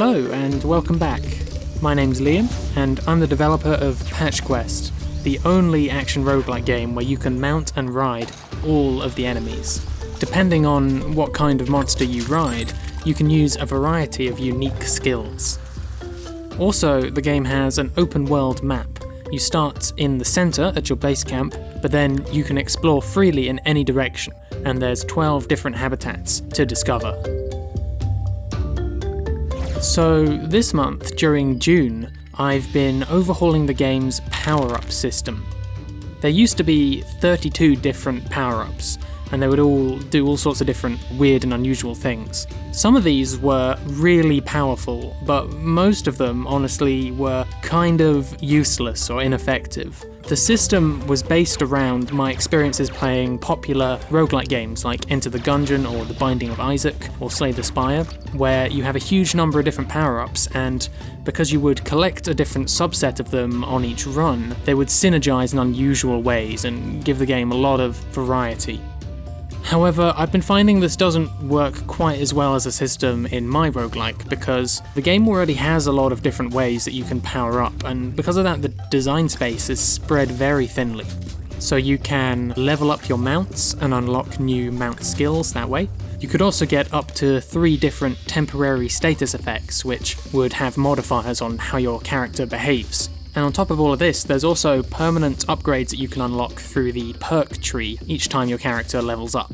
Hello and welcome back. My name's Liam and I'm the developer of Patch Quest, the only action roguelike game where you can mount and ride all of the enemies. Depending on what kind of monster you ride, you can use a variety of unique skills. Also, the game has an open world map. You start in the centre at your base camp, but then you can explore freely in any direction, and there's 12 different habitats to discover. So this month, during June, I've been overhauling the game's Powerup system. There used to be 32 different power-ups, and they would all do all sorts of different weird and unusual things. Some of these were really powerful, but most of them, honestly, were kind of useless or ineffective. The system was based around my experiences playing popular roguelike games like Enter the Gungeon or The Binding of Isaac or Slay the Spire, where you have a huge number of different power-ups, and because you would collect a different subset of them on each run, they would synergize in unusual ways and give the game a lot of variety. However, I've been finding this doesn't work quite as well as a system in my roguelike because the game already has a lot of different ways that you can power up, and because of that the design space is spread very thinly. So you can level up your mounts and unlock new mount skills that way. You could also get up to 3 different temporary status effects which would have modifiers on how your character behaves. And on top of all of this, there's also permanent upgrades that you can unlock through the perk tree each time your character levels up.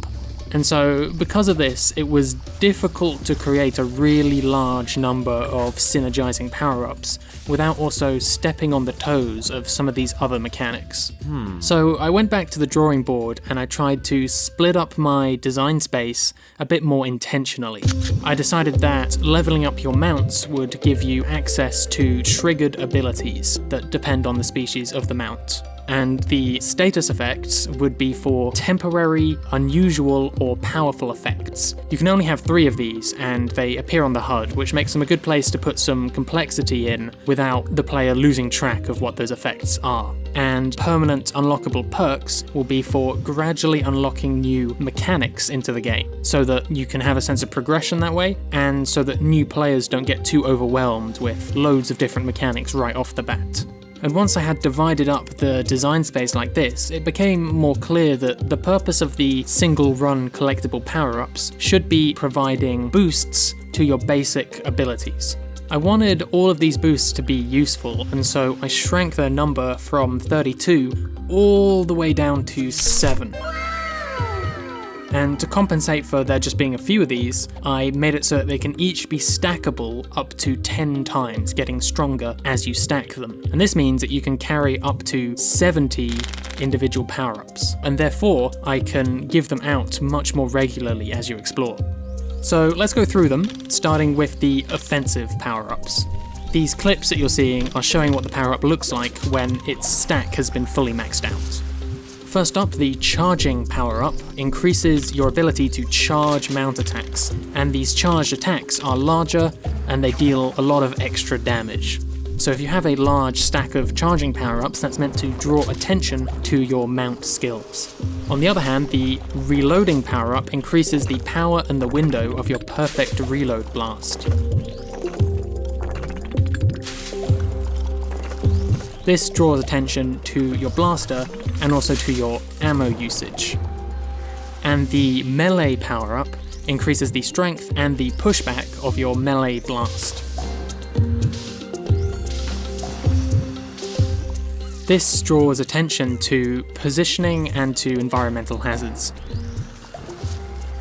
And so, because of this, it was difficult to create a really large number of synergizing power-ups without also stepping on the toes of some of these other mechanics. So I went back to the drawing board and I tried to split up my design space a bit more intentionally. I decided that leveling up your mounts would give you access to triggered abilities that depend on the species of the mount. And the status effects would be for temporary, unusual, or powerful effects. You can only have 3 of these, and they appear on the HUD, which makes them a good place to put some complexity in without the player losing track of what those effects are. And permanent unlockable perks will be for gradually unlocking new mechanics into the game, so that you can have a sense of progression that way, and so that new players don't get too overwhelmed with loads of different mechanics right off the bat. And once I had divided up the design space like this, it became more clear that the purpose of the single-run collectible power-ups should be providing boosts to your basic abilities. I wanted all of these boosts to be useful, and so I shrank their number from 32 all the way down to 7. And to compensate for there just being a few of these, I made it so that they can each be stackable up to 10 times, getting stronger as you stack them. And this means that you can carry up to 70 individual power-ups, and therefore I can give them out much more regularly as you explore. So let's go through them, starting with the offensive power-ups. These clips that you're seeing are showing what the power-up looks like when its stack has been fully maxed out. First up, the charging power-up increases your ability to charge mount attacks, and these charged attacks are larger and they deal a lot of extra damage. So if you have a large stack of charging power-ups, that's meant to draw attention to your mount skills. On the other hand, the reloading power-up increases the power and the window of your perfect reload blast. This draws attention to your blaster and also to your ammo usage. And the melee power-up increases the strength and the pushback of your melee blast. This draws attention to positioning and to environmental hazards.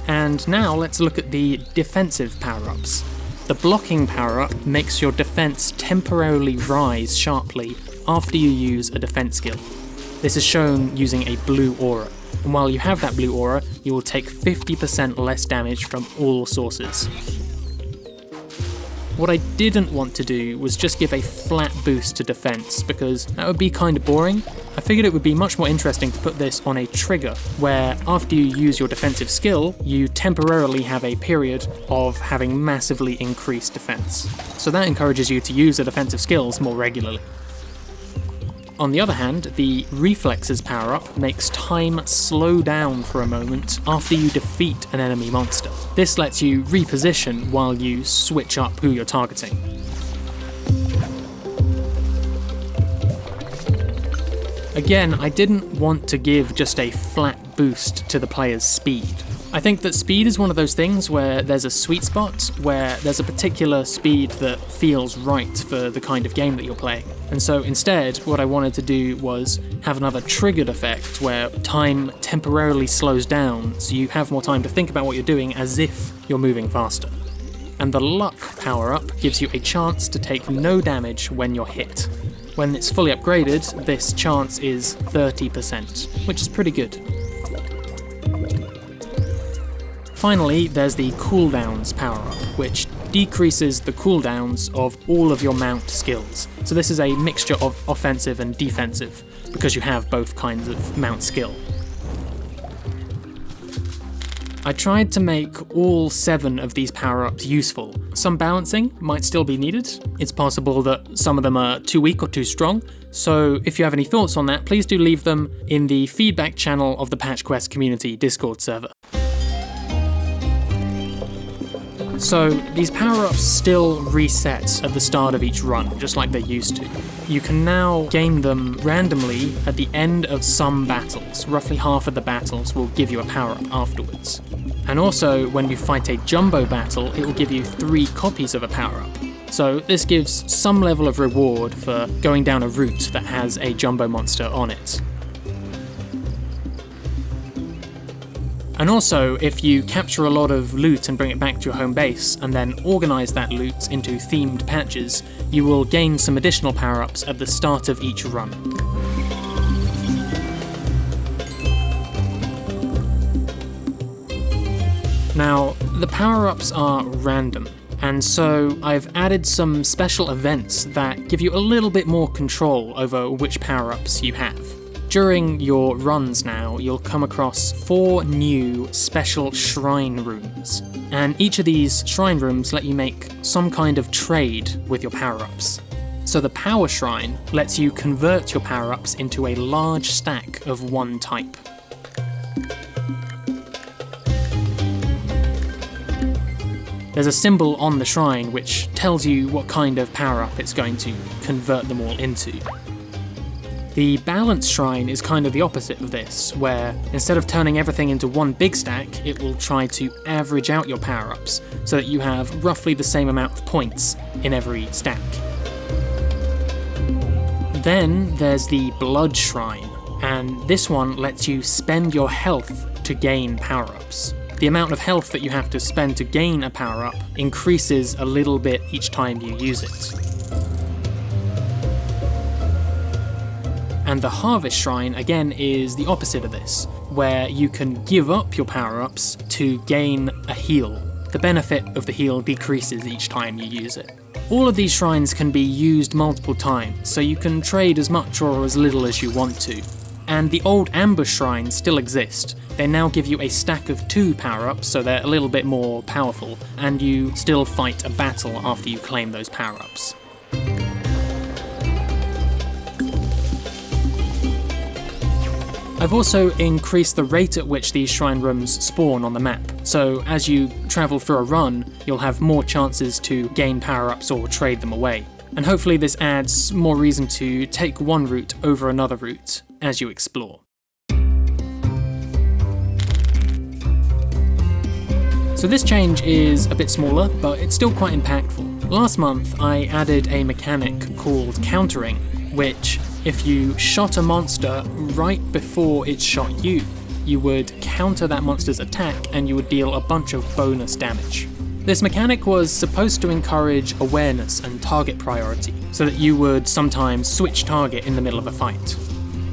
And now let's look at the defensive power-ups. The blocking power-up makes your defense temporarily rise sharply after you use a defense skill. This is shown using a blue aura, and while you have that blue aura, you will take 50% less damage from all sources. What I didn't want to do was just give a flat boost to defense, because that would be kind of boring. I figured it would be much more interesting to put this on a trigger, where after you use your defensive skill, you temporarily have a period of having massively increased defense. So that encourages you to use the defensive skills more regularly. On the other hand, the Reflexes power-up makes time slow down for a moment after you defeat an enemy monster. This lets you reposition while you switch up who you're targeting. Again, I didn't want to give just a flat boost to the player's speed. I think that speed is one of those things where there's a sweet spot, where there's a particular speed that feels right for the kind of game that you're playing. And so instead, what I wanted to do was have another triggered effect where time temporarily slows down so you have more time to think about what you're doing as if you're moving faster. And the Luck power-up gives you a chance to take no damage when you're hit. When it's fully upgraded, this chance is 30%, which is pretty good. Finally, there's the cooldowns power-up, which decreases the cooldowns of all of your mount skills. So this is a mixture of offensive and defensive, because you have both kinds of mount skill. I tried to make all 7 of these power-ups useful. Some balancing might still be needed. It's possible that some of them are too weak or too strong, so if you have any thoughts on that, please do leave them in the feedback channel of the Patch Quest community Discord server. So, these power-ups still reset at the start of each run, just like they used to. You can now gain them randomly at the end of some battles. Roughly half of the battles will give you a power-up afterwards. And also, when you fight a jumbo battle, it will give you 3 copies of a power-up. So this gives some level of reward for going down a route that has a jumbo monster on it. And also, if you capture a lot of loot and bring it back to your home base, and then organise that loot into themed patches, you will gain some additional power-ups at the start of each run. Now, the power-ups are random, and so I've added some special events that give you a little bit more control over which power-ups you have. During your runs now, you'll come across 4 new special shrine rooms, and each of these shrine rooms let you make some kind of trade with your power-ups. So the Power Shrine lets you convert your power-ups into a large stack of one type. There's a symbol on the shrine which tells you what kind of power-up it's going to convert them all into. The Balance Shrine is kind of the opposite of this, where instead of turning everything into one big stack, it will try to average out your power-ups so that you have roughly the same amount of points in every stack. Then there's the Blood Shrine, and this one lets you spend your health to gain power-ups. The amount of health that you have to spend to gain a power-up increases a little bit each time you use it. And the Harvest Shrine, again, is the opposite of this, where you can give up your power-ups to gain a heal. The benefit of the heal decreases each time you use it. All of these shrines can be used multiple times, so you can trade as much or as little as you want to. And the old Ambush Shrines still exist. They now give you a stack of 2 power-ups, so they're a little bit more powerful, and you still fight a battle after you claim those power-ups. I've also increased the rate at which these shrine rooms spawn on the map, so as you travel through a run, you'll have more chances to gain power-ups or trade them away. And hopefully this adds more reason to take one route over another route as you explore. So this change is a bit smaller, but it's still quite impactful. Last month I added a mechanic called countering, which, if you shot a monster right before it shot you, you would counter that monster's attack and you would deal a bunch of bonus damage. This mechanic was supposed to encourage awareness and target priority, so that you would sometimes switch target in the middle of a fight.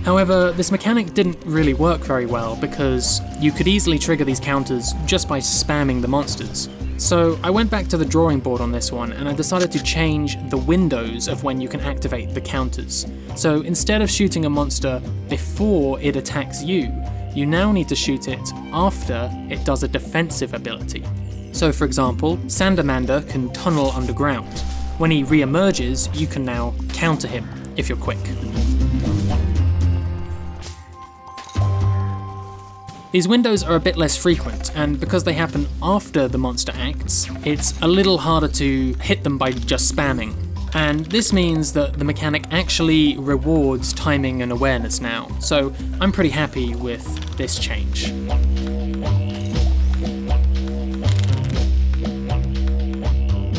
However, this mechanic didn't really work very well because you could easily trigger these counters just by spamming the monsters. So I went back to the drawing board on this one and I decided to change the windows of when you can activate the counters. So instead of shooting a monster before it attacks you, you now need to shoot it after it does a defensive ability. So for example, Salamander can tunnel underground. When he re-emerges, you can now counter him if you're quick. These windows are a bit less frequent, and because they happen after the monster acts, it's a little harder to hit them by just spamming. And this means that the mechanic actually rewards timing and awareness now, so I'm pretty happy with this change.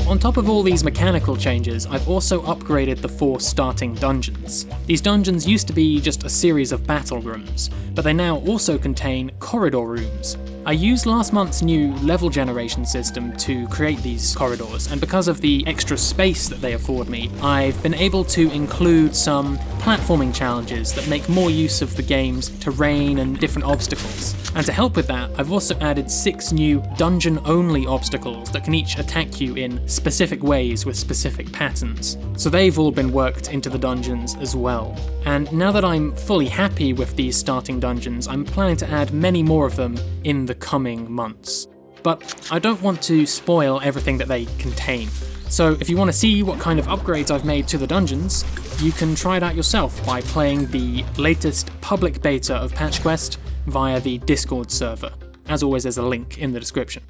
On top of all these mechanical changes, I've also upgraded the 4 starting dungeons. These dungeons used to be just a series of battle rooms, but they now also contain corridor rooms. I used last month's new level generation system to create these corridors, and because of the extra space that they afford me, I've been able to include some platforming challenges that make more use of the game's terrain and different obstacles. And to help with that, I've also added 6 new dungeon-only obstacles that can each attack you in specific ways with specific patterns. So they've all been worked into the dungeons as well. And now that I'm fully happy with these starting dungeons, I'm planning to add many more of them in the coming months. But I don't want to spoil everything that they contain. So if you want to see what kind of upgrades I've made to the dungeons, you can try it out yourself by playing the latest public beta of Patch Quest via the Discord server. As always, there's a link in the description.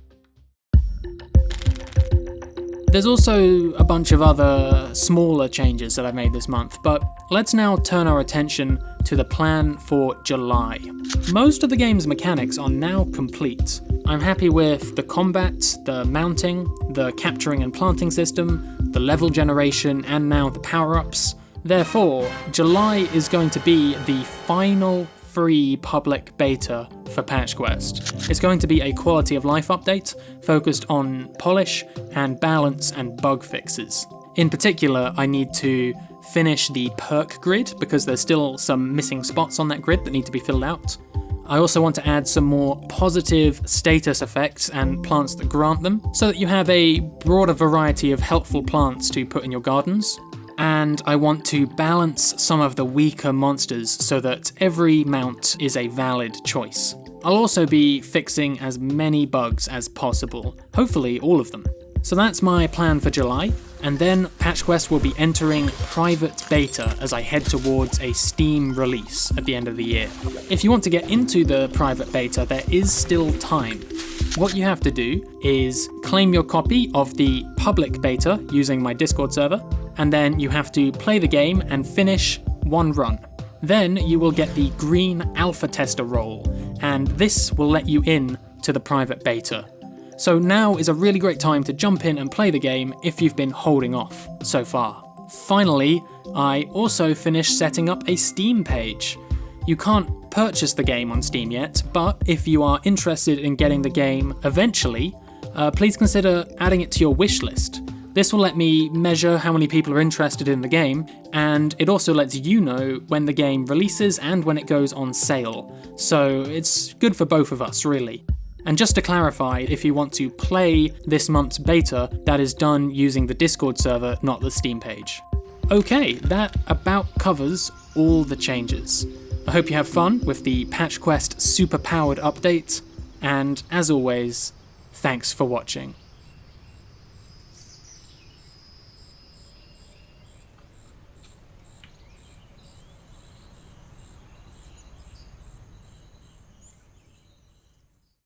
There's also a bunch of other smaller changes that I've made this month, but let's now turn our attention to the plan for July. Most of the game's mechanics are now complete. I'm happy with the combat, the mounting, the capturing and planting system, the level generation, and now the power-ups. Therefore, July is going to be the final free public beta for Patch Quest. It's going to be a quality of life update focused on polish and balance and bug fixes. In particular, I need to finish the perk grid because there's still some missing spots on that grid that need to be filled out. I also want to add some more positive status effects and plants that grant them, so that you have a broader variety of helpful plants to put in your gardens. And I want to balance some of the weaker monsters so that every mount is a valid choice. I'll also be fixing as many bugs as possible, hopefully all of them. So that's my plan for July, and then Patch Quest will be entering private beta as I head towards a Steam release at the end of the year. If you want to get into the private beta, there is still time. What you have to do is claim your copy of the public beta using my Discord server, and then you have to play the game and finish one run. Then you will get the green alpha tester role, and this will let you in to the private beta. So now is a really great time to jump in and play the game if you've been holding off so far. Finally, I also finished setting up a Steam page. You can't purchase the game on Steam yet, but if you are interested in getting the game eventually, please consider adding it to your wish list. This will let me measure how many people are interested in the game, and it also lets you know when the game releases and when it goes on sale. So it's good for both of us, really. And just to clarify, if you want to play this month's beta, that is done using the Discord server, not the Steam page. Okay, that about covers all the changes. I hope you have fun with the Patch Quest super powered update, and as always, thanks for watching.